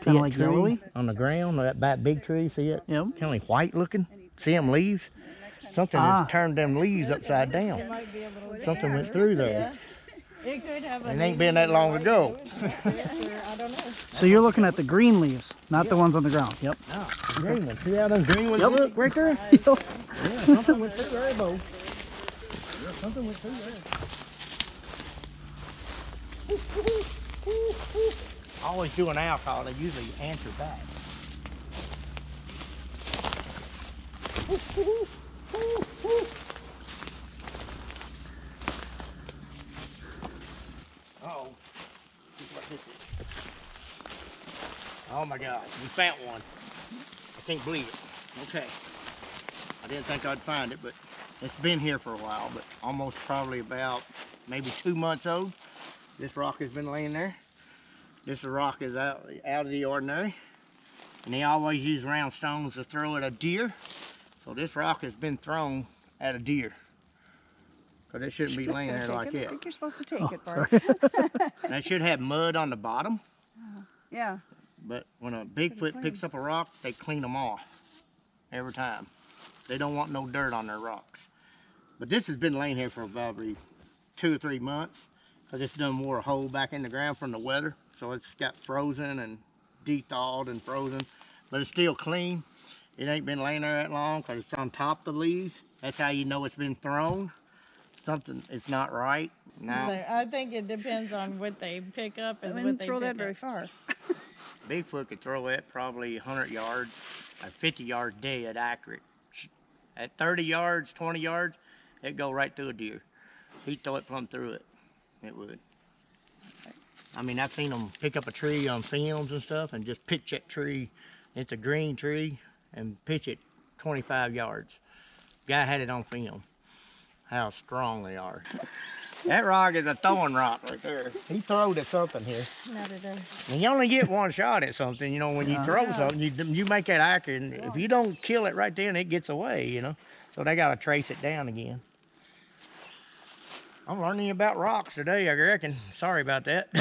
Kind of like yellowy? On the ground, that big tree, see it? Yep. Kind of like white looking. See them leaves? Something has turned them leaves upside down. Something went through there. It could have It ain't been that long ago. I don't know. So you're looking at the green leaves, not the ones on the ground. Yep. No, the green ones. See how them green ones look right there? Yeah, something went through there, Bo. Yeah, something went through there. I always do an owl call. They usually answer back. Uh-oh. Oh my God, we found one. I can't believe it. Okay. I didn't think I'd find it, but it's been here for a while, but almost probably about maybe 2 months old. This rock has been laying there. This rock is out of the ordinary. And they always use round stones to throw at a deer. So this rock has been thrown at a deer. Because it shouldn't be laying there like I that. think you're supposed to take it, Bart. And it should have mud on the bottom. Yeah. But when a Bigfoot picks up a rock, they clean them off every time. They don't want no dirt on their rocks. But this has been laying here for about 2 or 3 months because it's done wore a hole back in the ground from the weather. So it's got frozen and de-thawed and frozen, but it's still clean. It ain't been laying there that long because it's on top of the leaves. That's how you know it's been thrown. Something is not right. Now, So I think it depends on what they pick up I and wouldn't what they throw pick that very up. far. Bigfoot could throw it probably 100 yards, 50 yards dead accurate. At 30 yards, 20 yards, it'd go right through a deer. He'd throw it plumb through it. It would. I mean, I've seen them pick up a tree on films and stuff and just pitch that tree. It's a green tree and pitch it 25 yards. Guy had it on film. How strong they are. That rock is a throwing rock right there. He throwed at something here. Not at all. And you only get one shot at something, you know, when you throw something, you make that accurate. And if you don't kill it right then, it gets away, you know. So they got to trace it down again. I'm learning about rocks today, I reckon. Sorry about that.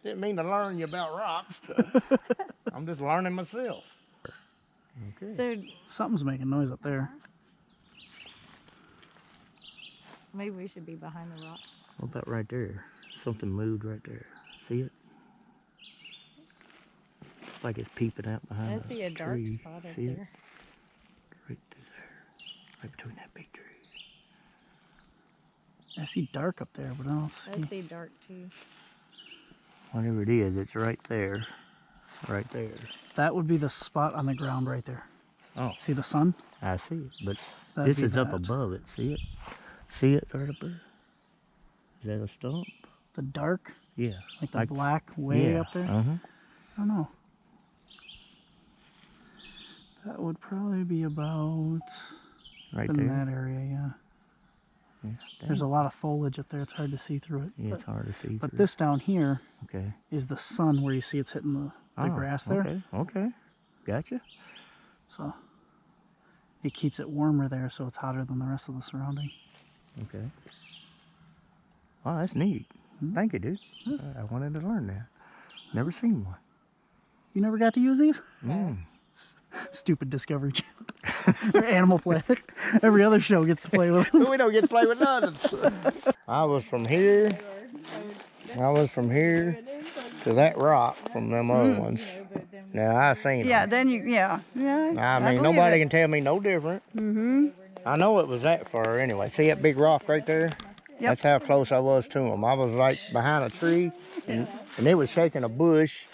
Didn't mean to learn you about rocks. I'm just learning myself. Okay. So Something's making noise up there. maybe we should be behind the rock. What about right there? Something moved right there. See it? Looks like it's peeping out behind I see a dark tree. spot up See it? there. Right through there. Right between that big tree. I see dark up there, but I don't see. I see dark too. Whatever it is, it's right there. Right there. That would be the spot on the ground right there. Oh. See the sun? I see it, but That'd this be is up that. above it. See it? See it right up there? Is that a stump? The dark, Yeah. like the black way yeah. up there? Uh-huh. I don't know. That would probably be about Right in there. that area, yeah. Yeah, There's a lot of foliage up there. It's hard to see through it. yeah, it's hard to see. But through. this down here Okay. is the sun where you see it's hitting the Oh, grass there. Okay. Okay. Gotcha. So it keeps it warmer there, so it's hotter than the rest of the surrounding. Okay. Wow, that's neat. Thank you, dude. I wanted to learn that. Never seen one. You never got to use these? Mm. Stupid Discovery Channel. Or Animal Planet. Every other show gets to play with them. We don't get to play with nothing. I was from here. I was from here to that rock from them other ones. Now I seen them. Yeah, then yeah. I mean, nobody can tell me no different. I know it was that far anyway. See that big rock right there? Yep. That's how close I was to them. I was like behind a tree, and it was shaking a bush,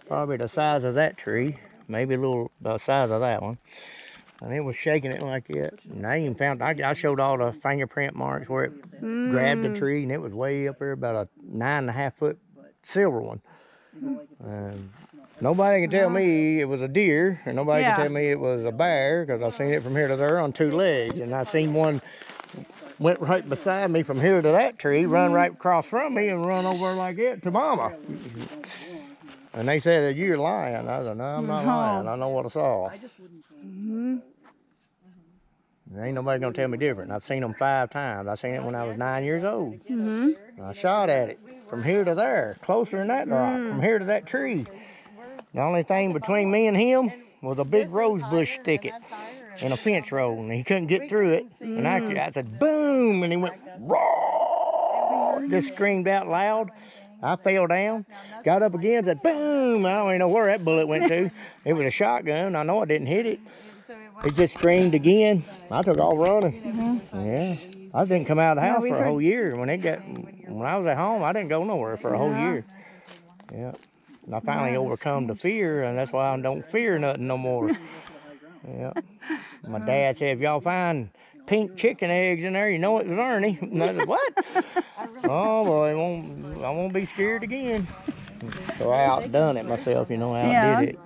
probably the size of that tree, maybe a little the size of that one. And it was shaking it like that. And I even found, I showed all the fingerprint marks where it grabbed the tree, and it was way up there, about a 9.5 foot silver one. And nobody can tell me it was a deer, and nobody can tell me it was a bear, because I seen it from here to there on 2 legs. And I seen one went right beside me from here to that tree, run right across from me, and run over like it to mama. And they said that you're lying. I said, no, I'm not lying. I know what I saw. There ain't nobody gonna tell me different. I've seen them 5 times. I seen it when I was 9 years old. And I shot at it from here to there, closer than that rock, from here to that tree. The only thing between me and him was a big rose bush thicket in a fence row, and he couldn't get through it. And I said, boom, and he went, roar, just screamed out loud. I fell down, got up again, said, boom. I don't even know where that bullet went to. It was a shotgun. I know I didn't hit it. It just screamed again. I took off running. Yeah. I didn't come out of the house for a whole year. When I was at home, I didn't go nowhere for a whole year. Yeah. And I finally overcome the fear, and that's why I don't fear nothing no more. Yeah. My dad said, if y'all find pink chicken eggs in there, you know it was Ernie. And I said, what? Oh boy, I won't be scared again. So I outdone it myself, you know, I outdid it.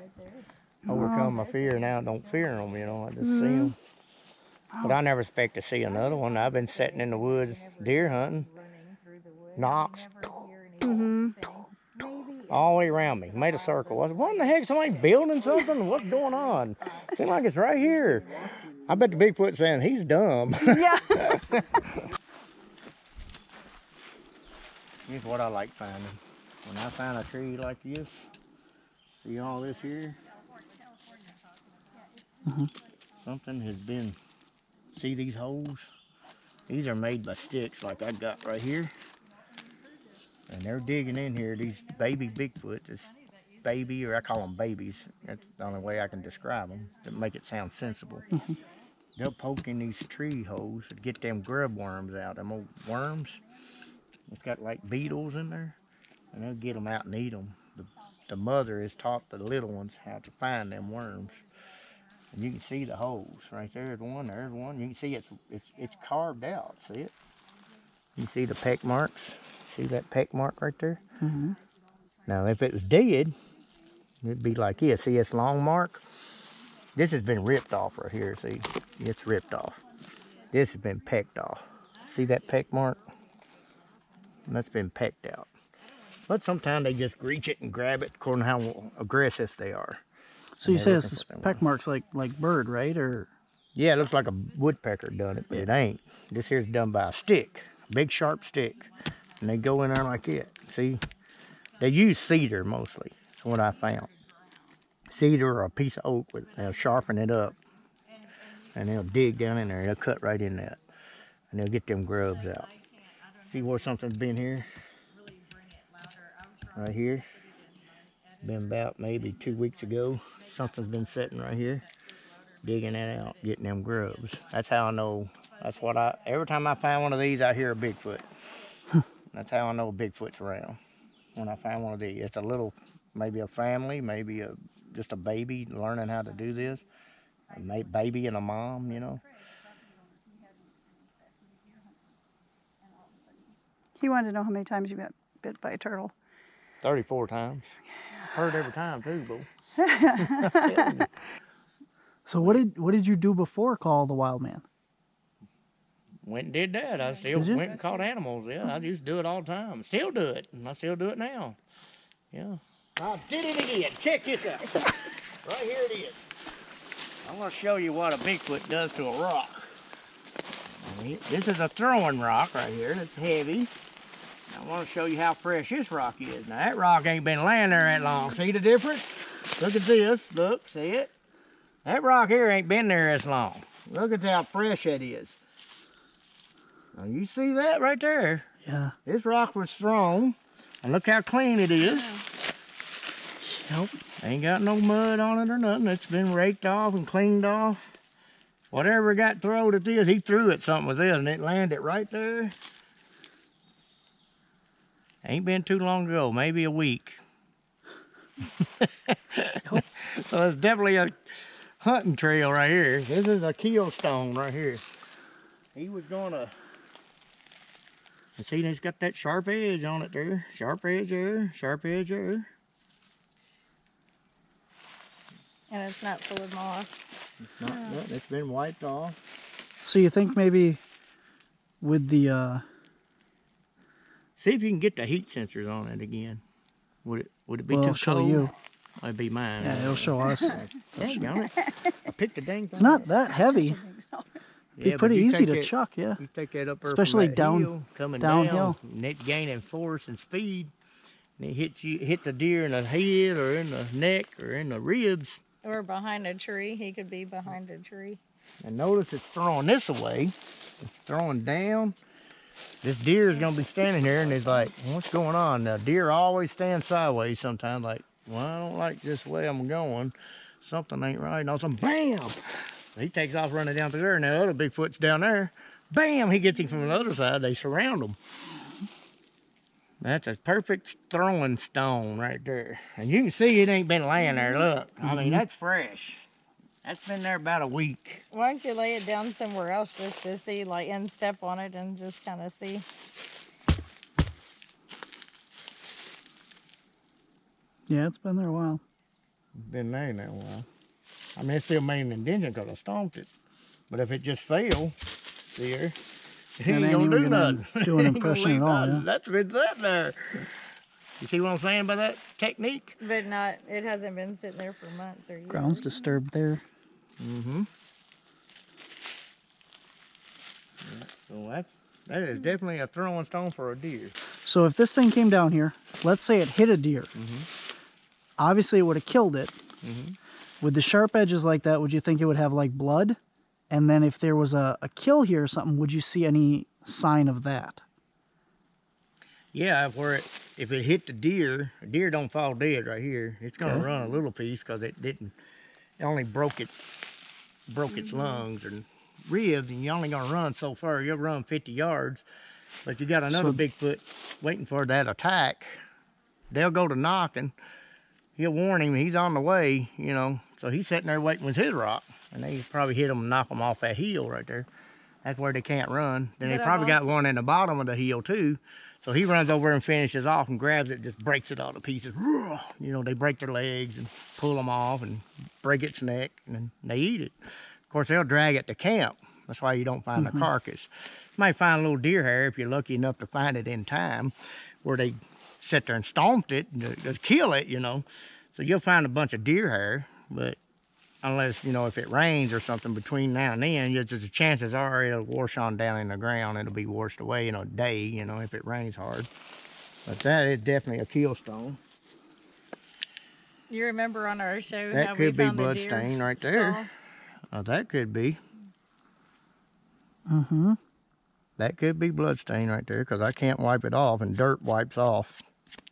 Overcome my fear, now I don't fear them, you know, I just see them. But I never expect to see another one. I've been sitting in the woods deer hunting, knocks, all the way around me, made a circle. I said, what in the heck, somebody building something? What's going on? Seems like it's right here. I bet the Bigfoot saying, he's dumb. Yeah. Here's what I like finding. When I find a tree like this, see all this here? Something has been, see these holes? These are made by sticks like I got right here. And they're digging in here, these baby Bigfoot, this baby, or I call them babies. That's the only way I can describe them to make it sound sensible. They'll poke in these tree holes to get them grub worms out, them old worms. It's got like beetles in there, and they'll get them out and eat them. The mother has taught the little ones how to find them worms. And you can see the holes right there's one. You can see it's carved out. See it? You see the peck marks. See that peck mark right there? Now, if it was dead, it'd be like this. See this long mark? This has been ripped off right here. See, it's ripped off. This has been pecked off. See that peck mark? And that's been pecked out. But sometimes they just reach it and grab it according to how aggressive they are. So you say this peck marks like bird, right? Or yeah, it looks like a woodpecker done it, but it ain't. This here's done by a stick, a big sharp stick. And they go in there like it. See? They use cedar mostly. That's what I found. Cedar or a piece of oak, they'll sharpen it up. And they'll dig down in there. They'll cut right in that. And they'll get them grubs out. See where something's been here? Right here. Been about maybe 2 weeks ago. Something's been sitting right here. Digging that out, getting them grubs. That's how I know. That's what every time I find one of these, I hear a Bigfoot. That's how I know a Bigfoot's around. When I find one of these, it's a little, maybe a family, maybe just a baby learning how to do this. A baby and a mom, you know. He wanted to know how many times you got bit by a turtle. 34 times. Heard every time too, boo. so what did you do before Call the Wild Man? Went and did that. I still went and caught animals. Yeah, I used to do it all the time. Still do it. And I still do it now. Yeah. I did it again. Check this out. Right here it is. I'm going to show you what a Bigfoot does to a rock. This is a throwing rock right here. It's heavy. I want to show you how fresh this rock is. Now that rock ain't been laying there that long. See the difference? Look at this. Look, see it? That rock here ain't been there as long. Look at how fresh it is. Now you see that right there? Yeah. This rock was thrown, and look how clean it is. Nope. Ain't got no mud on it or nothing. It's been raked off and cleaned off. Whatever got thrown at this, he threw it something with this, and it landed right there. Ain't been too long ago, maybe a week. So it's definitely a hunting trail right here. This is a kill stone right here. He was gonna, and see, it's got that sharp edge on it there. Sharp edge there, sharp edge there. And it's not full of moss. It's not, it's been wiped off. So you think maybe with the See if you can get the heat sensors on it again. Would it be well, too it'll show cold? you. It'd be mine. Yeah, it'll show us. Dang on it. I picked the dang thing. It's not that heavy. Be Yeah, pretty but you easy take to that- chuck, yeah. You take that up there Especially from that down- hill, coming downhill. down, and it's gaining force and speed. And it hits the deer in the head or in the neck or in the ribs. Or behind a tree. He could be behind a tree. And notice it's throwing this away. It's throwing down. This deer is going to be standing there and it's like, what's going on? Now, deer always stand sideways sometimes, like, well, I don't like this way I'm going. Something ain't right. And all of a sudden, bam! He takes off running down through there, and the other Bigfoot's down there. Bam! He gets him from the other side. They surround him. That's a perfect throwing stone right there. And you can see it ain't been laying there. Look, I mean, that's fresh. That's been there about a week. Why don't you lay it down somewhere else just to see, like, and step on it and just kind of see? Yeah, it's been there a while. Been laying there a while. I mean, it's still made an indention because I stomped it. But if it just fell, there, it It ain't ain't gonna do even gonna nothing. do an It ain't gonna impression leave at all, nothing. yeah. That's been sitting there. You see what I'm saying by that technique? But not, it hasn't been sitting there for months or years. Ground's disturbed there. Mm-hmm. So that is definitely a throwing stone for a deer. So if this thing came down here, let's say it hit a deer. Mm-hmm. Obviously it would have killed it. Mm-hmm. With the sharp edges like that, would you think it would have like blood? And then if there was a kill here or something, would you see any sign of that? Yeah, if it hit the deer, a deer don't fall dead right here. It's gonna Okay. run a little piece because it only broke its lungs and ribs, and you're only gonna run so far. You'll run 50 yards, but you got another So- Bigfoot waiting for that attack. They'll go to knocking. He'll warn him he's on the way, you know. So he's sitting there waiting with his rock, and they probably hit him and knock him off that hill right there. That's where they can't run. Then they But I've probably got also- one in the bottom of the hill too. So he runs over and finishes off and grabs it, just breaks it all to pieces. You know, they break their legs and pull them off and break its neck, and then they eat it. Of course, they'll drag it to camp. That's why you don't find the carcass. You might find a little deer hair if you're lucky enough to find it in time, where they sit there and stomped it to kill it, you know. So you'll find a bunch of deer hair, but unless, you know, if it rains or something between now and then, the chances are it'll wash on down in the ground. It'll be washed away in a day, you know, if it rains hard. But that is definitely a kill stone. You remember on our show how That we could be found the blood deer stain right there. skull? That could be. Mm-hmm. That could be blood stain right there, because I can't wipe it off, and dirt wipes off.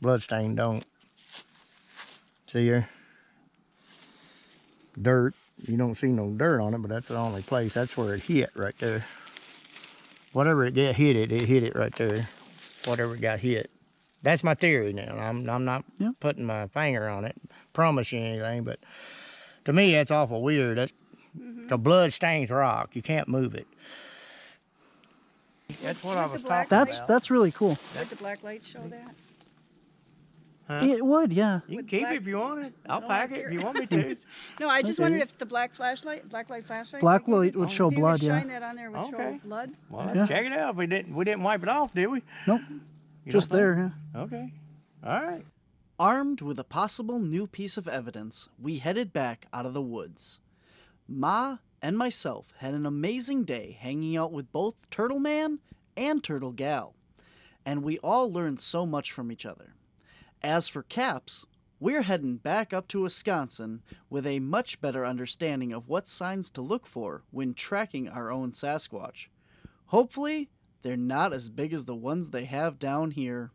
Blood stain don't. See here? Dirt. You don't see no dirt on it, but that's the only place. That's where it hit right there. Whatever it hit it right there. Whatever it got hit. That's my theory now. I'm not Yep. putting my finger on it, promise you anything, but to me that's awful weird. The blood stains rock. You can't move it. That's what I was talking about. That's really cool. Would the black light show that? Huh? It would, yeah. You can With keep black- it if you want it. I'll No, pack I it if care. you want me to. No, I just Okay. wondered if the black light flashlight. Black like you light did, would show if you blood, could yeah. shine that on there, would Okay. show blood. Well, Yeah. check it out. We didn't wipe it off, did we? Nope. You Just don't think? there, yeah. Okay. All right. Armed with a possible new piece of evidence, we headed back out of the woods. Ma and myself had an amazing day hanging out with both Turtleman and Turtle Gal, and we all learned so much from each other. As for Caps, we're heading back up to Wisconsin with a much better understanding of what signs to look for when tracking our own Sasquatch. Hopefully, they're not as big as the ones they have down here.